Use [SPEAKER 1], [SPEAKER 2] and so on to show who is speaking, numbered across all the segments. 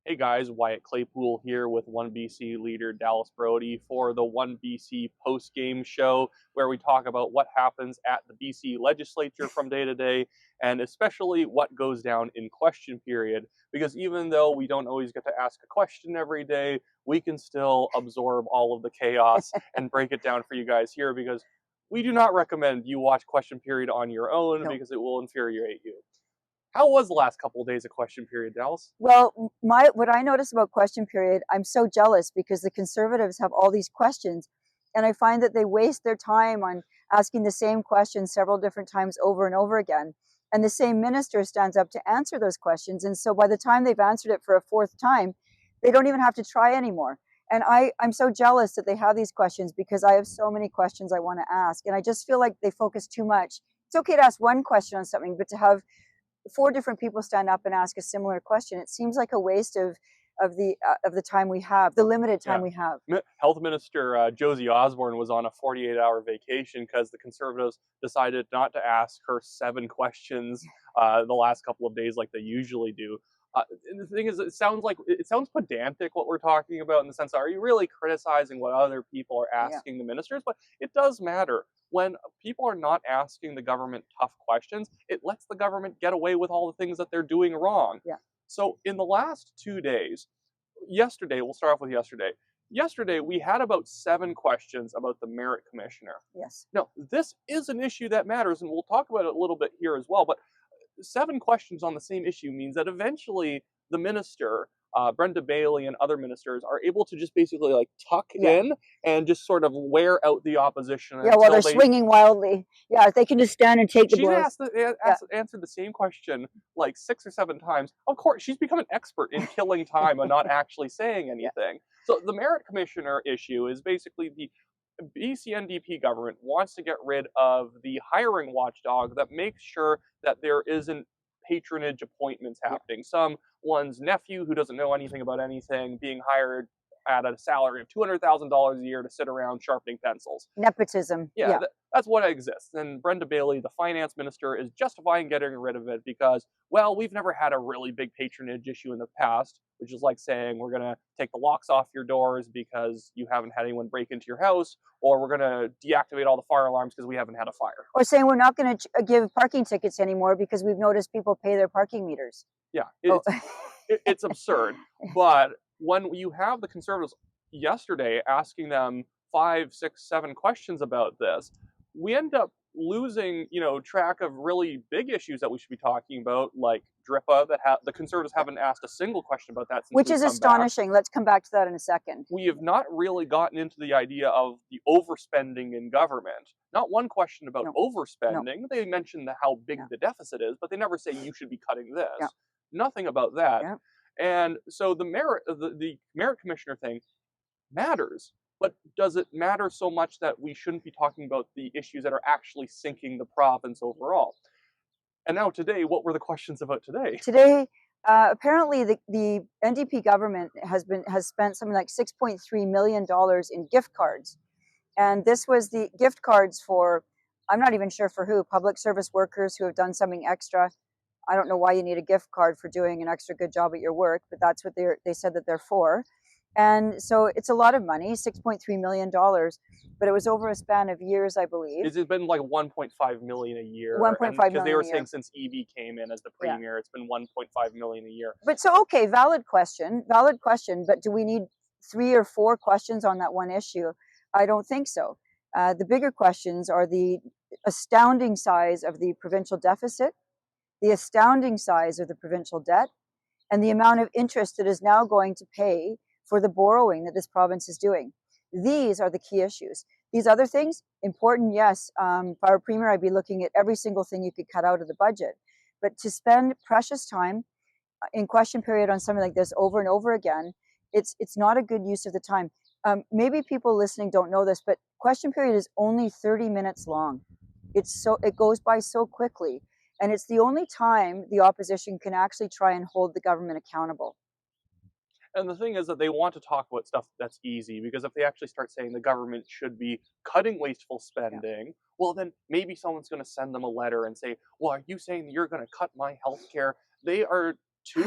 [SPEAKER 1] Hey guys, Wyatt Claypool here with OneBC leader Dallas Brodie for the OneBC post-game show where we talk about what happens at the BC Legislature from day to day and especially what goes down in question period, because even though we don't always get to ask a question every day, we can still absorb all of the chaos and break it down for you guys here, because we do not recommend you watch question period on your own
[SPEAKER 2] No.
[SPEAKER 1] because it will infuriate you. How was the last couple of days of question period, Dallas?
[SPEAKER 2] Well, what I notice about question period, I'm so jealous because the Conservatives have all these questions, and I find that they waste their time on asking the same question several different times over and over again. And the same minister stands up to answer those questions. And so by the time they've answered it for a fourth time, they don't even have to try anymore. And I'm so jealous that they have these questions because I have so many questions I want to ask. And I just feel like they focus too much. It's okay to ask one question on something, but to have four different people stand up and ask a similar question, it seems like a waste of the time we have, the limited time we have.
[SPEAKER 1] Health Minister Josie Osborne was on a 48-hour vacation because the Conservatives decided not to ask her 7 questions the last couple of days like they usually do. And the thing is, it sounds pedantic what we're talking about, in the sense, are you really criticizing what other people are asking the ministers? But it does matter. When people are not asking the government tough questions, it lets the government get away with all the things that they're doing wrong.
[SPEAKER 2] Yeah.
[SPEAKER 1] So in the last 2 days, yesterday, we'll start off with yesterday. Yesterday, we had about 7 questions about the merit commissioner.
[SPEAKER 2] Yes.
[SPEAKER 1] Now, this is an issue that matters, and we'll talk about it a little bit here as well, but 7 questions on the same issue means that eventually the minister, Brenda Bailey and other ministers, are able to just basically like tuck in and just sort of wear out the opposition.
[SPEAKER 2] Yeah, while they're swinging wildly. Yeah, they can just stand and take the blows.
[SPEAKER 1] Answered the same question like 6 or 7 times. Of course, she's become an expert in killing time and not actually saying anything. So the merit commissioner issue is basically the BC NDP government wants to get rid of the hiring watchdog that makes sure that there isn't patronage appointments happening. Someone's nephew who doesn't know anything about anything being hired at a salary of $200,000 a year to sit around sharpening pencils.
[SPEAKER 2] Nepotism.
[SPEAKER 1] Yeah. That's what exists. And Brenda Bailey, the finance minister, is justifying getting rid of it because, well, we've never had a really big patronage issue in the past, which is like saying we're going to take the locks off your doors because you haven't had anyone break into your house, or we're going to deactivate all the fire alarms because we haven't had a fire.
[SPEAKER 2] Or saying we're not going to give parking tickets anymore because we've noticed people pay their parking meters.
[SPEAKER 1] Yeah, it's absurd. But when you have the Conservatives yesterday asking them 5, 6, 7 questions about this, we end up losing, track of really big issues that we should be talking about, like DRIPA, that the Conservatives haven't asked a single question about that since
[SPEAKER 2] Which is astonishing. Let's come back to that in a second.
[SPEAKER 1] We have not really gotten into the idea of the overspending in government. Not one question about overspending. No. They mention how big the deficit is, but they never say you should be cutting this. Nothing about that. And so the merit commissioner thing matters. But does it matter so much that we shouldn't be talking about the issues that are actually sinking the province overall? And now today, what were the questions about today?
[SPEAKER 2] Today, apparently the NDP government has spent something like $6.3 million in gift cards. And this was the gift cards for, I'm not even sure for who, public service workers who have done something extra. I don't know why you need a gift card for doing an extra good job at your work, but that's what they said that they're for. And so it's a lot of money, $6.3 million, but it was over a span of years, I believe.
[SPEAKER 1] It's been like $1.5 million a year.
[SPEAKER 2] 1.5 million.
[SPEAKER 1] Because they were saying since Eby came in as the premier, it's been $1.5 million a year.
[SPEAKER 2] But so, okay, valid question, but do we need 3 or 4 questions on that one issue? I don't think so. The bigger questions are the astounding size of the provincial deficit, the astounding size of the provincial debt, and the amount of interest that is now going to pay for the borrowing that this province is doing. These are the key issues. These other things, important, yes. If I were premier, I'd be looking at every single thing you could cut out of the budget. But to spend precious time in question period on something like this over and over again, it's not a good use of the time. Maybe people listening don't know this, but question period is only 30 minutes long. It goes by so quickly. And it's the only time the opposition can actually try and hold the government accountable.
[SPEAKER 1] And the thing is that they want to talk about stuff that's easy, because if they actually start saying the government should be cutting wasteful spending, well, then maybe someone's going to send them a letter and say, well, are you saying that you're going to cut my health care? They are too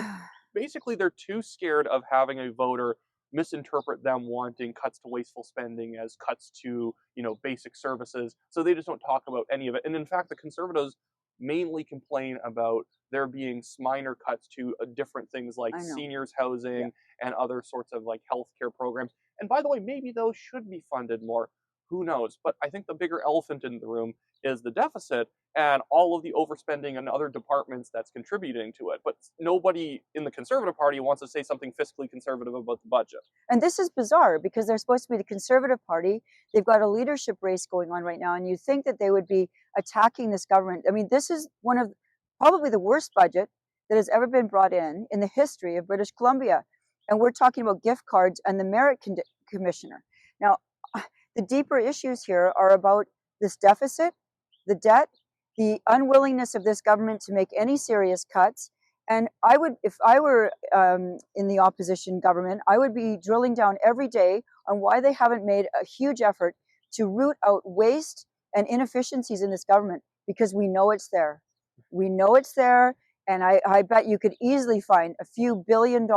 [SPEAKER 1] basically they're too scared of having a voter misinterpret them wanting cuts to wasteful spending as cuts to, basic services. So they just don't talk about any of it. And in fact, the Conservatives mainly complain about there being minor cuts to different things like seniors housing and other sorts of like healthcare programs. And by the way, maybe those should be funded more. Who knows? But I think the bigger elephant in the room is the deficit and all of the overspending in other departments that's contributing to it. But nobody in the Conservative Party wants to say something fiscally conservative about the budget.
[SPEAKER 2] And this is bizarre because they're supposed to be the Conservative Party. They've got a leadership race going on right now, and you think that they would be attacking this government. I mean, this is one of probably the worst budget that has ever been brought in the history of British Columbia. And we're talking about gift cards and the merit commissioner. Now, the deeper issues here are about this deficit, the debt, the unwillingness of this government to make any serious cuts. And I would, if I were in the opposition government, I would be drilling down every day on why they haven't made a huge effort to root out waste and inefficiencies in this government, because we know it's there. We know it's there. And I bet you could easily find a few $1 billion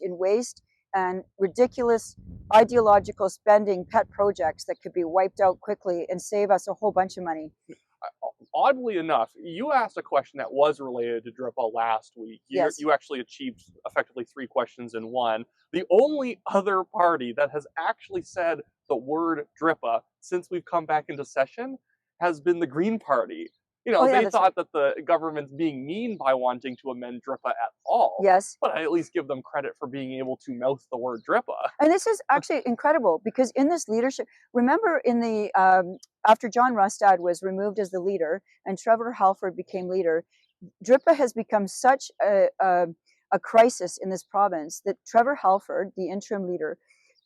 [SPEAKER 2] in waste and ridiculous ideological spending pet projects that could be wiped out quickly and save us a whole bunch of money.
[SPEAKER 1] Oddly enough, you asked a question that was related to DRIPA last week. You actually achieved effectively 3 questions in one. The only other party that has actually said the word DRIPA since we've come back into session has been the Green Party. They thought that the government's being mean by wanting to amend DRIPA at all.
[SPEAKER 2] Yes.
[SPEAKER 1] But I at least give them credit for being able to mouth the word DRIPA.
[SPEAKER 2] And this is actually incredible because in this leadership, remember in the, after John Rustad was removed as the leader and Trevor Halford became leader, DRIPA has become such a crisis in this province that Trevor Halford, the interim leader,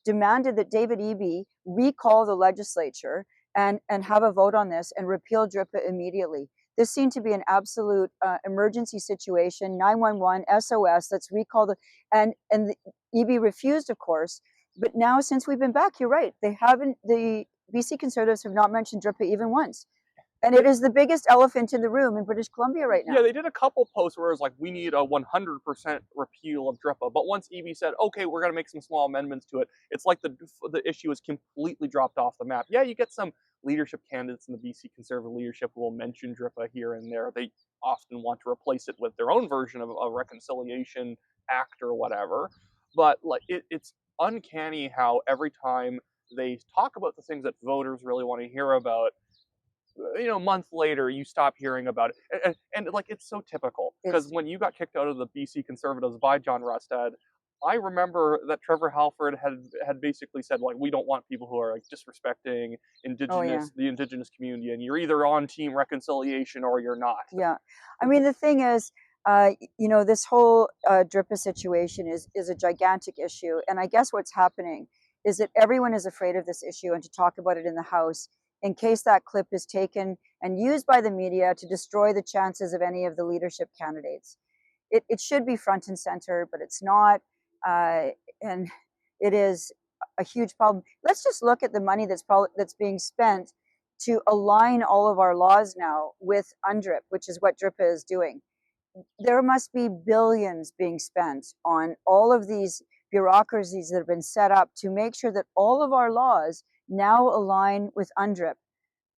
[SPEAKER 2] demanded that David Eby recall the legislature and have a vote on this and repeal DRIPA immediately. This seemed to be an absolute emergency situation, 911, SOS, let's recall and Eby refused, of course. But now since we've been back, you're right, the BC Conservatives have not mentioned DRIPA even once. And it is the biggest elephant in the room in British Columbia right now.
[SPEAKER 1] Yeah, they did a couple posts where it was like, we need a 100% repeal of DRIPA. But once Eby said, okay, we're going to make some small amendments to it, it's like the issue is completely dropped off the map. Yeah, you get some leadership candidates in the BC Conservative leadership who will mention DRIPA here and there. They often want to replace it with their own version of a reconciliation act or whatever. But like it's uncanny how every time they talk about the things that voters really want to hear about, a month later you stop hearing about it. And like it's so typical because when you got kicked out of the BC Conservatives by John Rustad, I remember that Trevor Halford had basically said, like, we don't want people who are like disrespecting the Indigenous community, and you're either on team reconciliation or you're not.
[SPEAKER 2] Yeah, I mean the thing is, this whole DRIPA situation is a gigantic issue, and I guess what's happening is that everyone is afraid of this issue and to talk about it in the House in case that clip is taken and used by the media to destroy the chances of any of the leadership candidates. It should be front and center, but it's not. And it is a huge problem. Let's just look at the money that's being spent to align all of our laws now with UNDRIP, which is what DRIPA is doing. There must be billions being spent on all of these bureaucracies that have been set up to make sure that all of our laws now align with UNDRIP.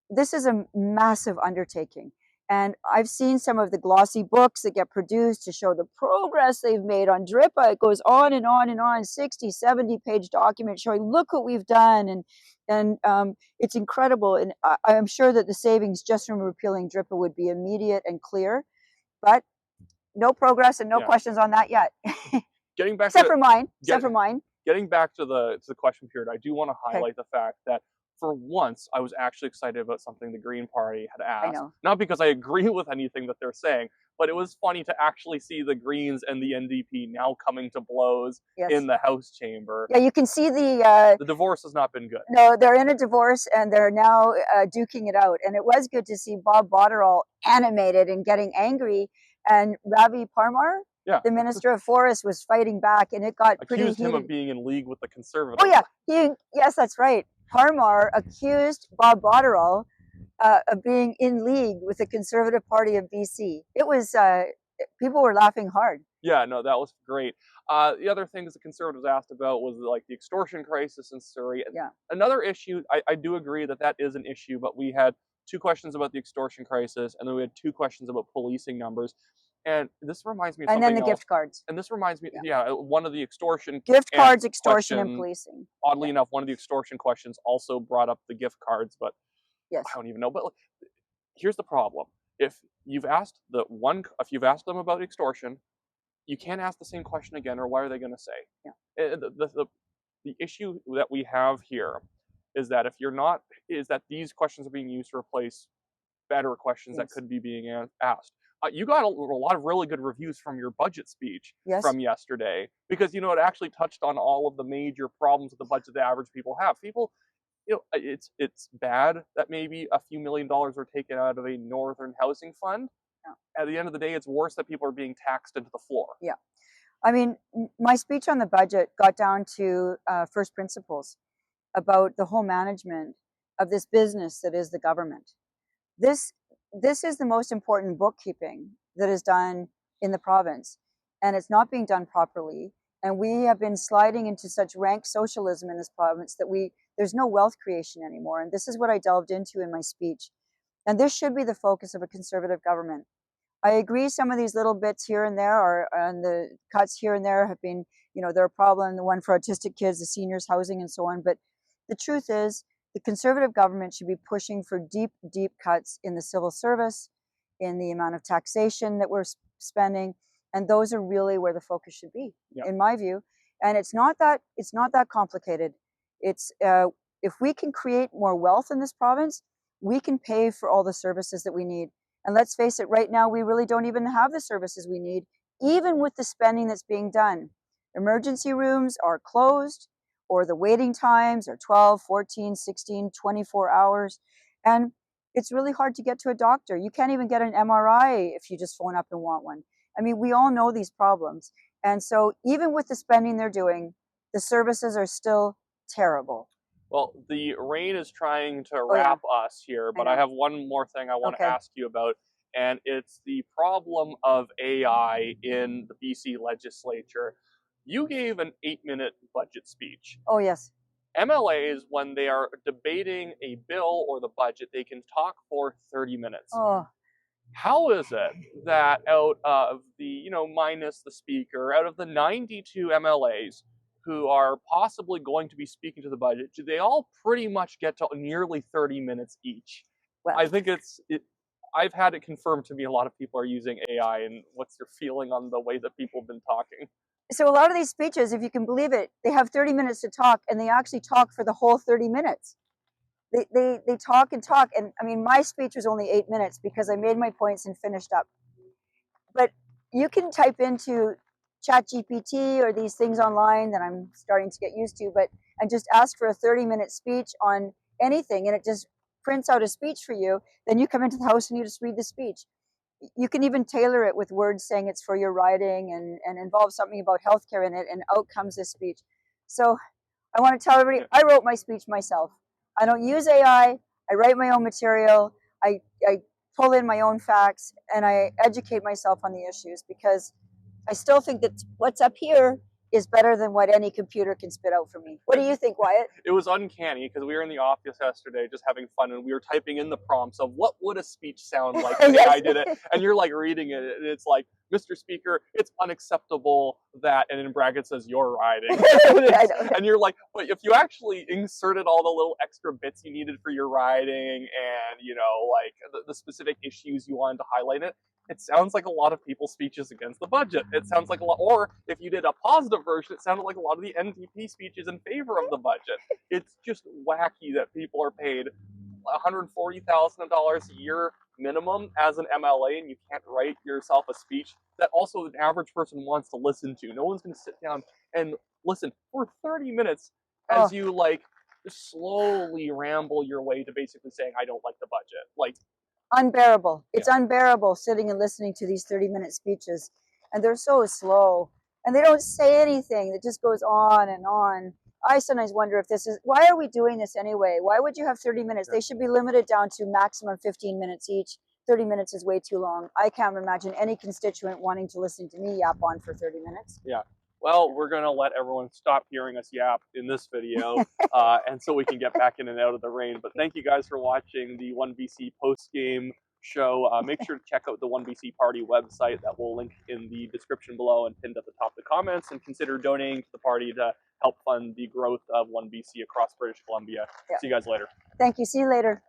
[SPEAKER 2] This is a massive undertaking. And I've seen some of the glossy books that get produced to show the progress they've made on DRIPA. It goes on and on and on, 60, 70-page document showing, look what we've done. And it's incredible. And I'm sure that the savings just from repealing DRIPA would be immediate and clear. But no progress and no questions on that yet.
[SPEAKER 1] Getting back
[SPEAKER 2] except for mine.
[SPEAKER 1] Getting back to the question period, I do want to highlight the fact that for once, I was actually excited about something the Green Party had asked.
[SPEAKER 2] I know.
[SPEAKER 1] Not because I agree with anything that they're saying, but it was funny to actually see the Greens and the NDP now coming to blows in the House chamber.
[SPEAKER 2] Yeah, you can see the
[SPEAKER 1] divorce has not been good.
[SPEAKER 2] No, they're in a divorce and they're now duking it out. And it was good to see Bob Botterill animated and getting angry. And Ravi Parmar, the Minister of Forests, was fighting back, and it got pretty heated.
[SPEAKER 1] Accused him of being in league with the Conservatives.
[SPEAKER 2] Oh yeah, yes, that's right. Parmar accused Bob Botterill of being in league with the Conservative Party of BC. It was, people were laughing hard.
[SPEAKER 1] Yeah, no, that was great. The other things the Conservatives asked about was like the extortion crisis in Surrey.
[SPEAKER 2] Yeah.
[SPEAKER 1] Another issue, I do agree that that is an issue, but we had 2 questions about the extortion crisis, and then we had 2 questions about policing numbers. And this reminds me of
[SPEAKER 2] And then
[SPEAKER 1] something
[SPEAKER 2] the
[SPEAKER 1] else.
[SPEAKER 2] gift cards.
[SPEAKER 1] And this reminds me, one of the extortion
[SPEAKER 2] Gift
[SPEAKER 1] and
[SPEAKER 2] cards, extortion, and
[SPEAKER 1] question-
[SPEAKER 2] policing.
[SPEAKER 1] Oddly enough, one of the extortion questions also brought up the gift cards, but
[SPEAKER 2] Yes.
[SPEAKER 1] I don't even know. But like, here's the problem: if you've asked them about extortion, you can't ask the same question again, or what are they going to say?
[SPEAKER 2] Yeah.
[SPEAKER 1] The issue that we have here is that these questions are being used to replace better questions that could be being asked. You got a lot of really good reviews from your budget speech from yesterday, because it actually touched on all of the major problems with the budget that average people have. People, it's bad that maybe a few $1 million are taken out of a northern housing fund. Yeah. At the end of the day, it's worse that people are being taxed into the floor.
[SPEAKER 2] Yeah. I mean, my speech on the budget got down to first principles about the whole management of this business that is the government. This is the most important bookkeeping that is done in the province, and it's not being done properly. And we have been sliding into such rank socialism in this province that there's no wealth creation anymore. And this is what I delved into in my speech. And this should be the focus of a Conservative government. I agree some of these little bits here and there and the cuts here and there have been, they're a problem, the one for autistic kids, the seniors housing and so on. But the truth is, the Conservative government should be pushing for deep, deep cuts in the civil service, in the amount of taxation that we're spending. And those are really where the focus should be, in my view. And it's not that complicated. It's if we can create more wealth in this province, we can pay for all the services that we need. And let's face it, right now, we really don't even have the services we need, even with the spending that's being done. Emergency rooms are closed, or the waiting times are 12, 14, 16, 24 hours. And it's really hard to get to a doctor. You can't even get an MRI if you just phone up and want one. I mean, we all know these problems. And so even with the spending they're doing, the services are still terrible.
[SPEAKER 1] Well, the rain is trying to wrap us here, but I have one more thing I want to ask you about, and it's the problem of AI in the BC Legislature. You gave an 8-minute budget speech.
[SPEAKER 2] Oh, yes.
[SPEAKER 1] MLAs, when they are debating a bill or the budget, they can talk for 30 minutes.
[SPEAKER 2] Oh.
[SPEAKER 1] How is it that out of the, minus the speaker, out of the 92 MLAs, who are possibly going to be speaking to the budget, do they all pretty much get to nearly 30 minutes each? Well, I think I've had it confirmed to me a lot of people are using AI, and what's your feeling on the way that people have been talking?
[SPEAKER 2] So a lot of these speeches, if you can believe it, they have 30 minutes to talk, and they actually talk for the whole 30 minutes. They talk and talk, and I mean, my speech was only 8 minutes because I made my points and finished up. But you can type into ChatGPT or these things online that I'm starting to get used to, and just ask for a 30-minute speech on anything, and it just prints out a speech for you. Then you come into the house and you just read the speech. You can even tailor it with words saying it's for your riding and involve something about healthcare in it, and out comes this speech. So I want to tell everybody, I wrote my speech myself. I don't use AI. I write my own material. I pull in my own facts, and I educate myself on the issues, because I still think that what's up here is better than what any computer can spit out for me. What do you think, Wyatt?
[SPEAKER 1] It was uncanny, because we were in the office yesterday just having fun, and we were typing in the prompts of what would a speech sound like if AI did it, and you're like reading it, and it's like, Mr. Speaker, it's unacceptable that, and in brackets says you're riding. And you're like, but if you actually inserted all the little extra bits you needed for your riding, and like the specific issues you wanted to highlight it sounds like a lot of people's speeches against the budget. It sounds like a lot, or if you did a positive version, it sounded like a lot of the NDP speeches in favor of the budget. It's just wacky that people are paid $140,000 a year minimum as an MLA, and you can't write yourself a speech that also an average person wants to listen to. No one's going to sit down and listen for 30 minutes as you slowly ramble your way to basically saying, I don't like the budget. Like,
[SPEAKER 2] unbearable. It's unbearable sitting and listening to these 30-minute speeches, and they're so slow, and they don't say anything. It just goes on and on. I sometimes wonder if why are we doing this anyway? Why would you have 30 minutes? They should be limited down to maximum 15 minutes each. 30 minutes is way too long. I can't imagine any constituent wanting to listen to me yap on for 30 minutes.
[SPEAKER 1] Yeah. Well, we're going to let everyone stop hearing us yap in this video, and so we can get back in and out of the rain. But thank you guys for watching the OneBC post-game show. Make sure to check out the OneBC Party website that we'll link in the description below and pinned at the top of the comments, and consider donating to the party to help fund the growth of OneBC across British Columbia.
[SPEAKER 2] Yeah.
[SPEAKER 1] See you guys later.
[SPEAKER 2] Thank you. See you later.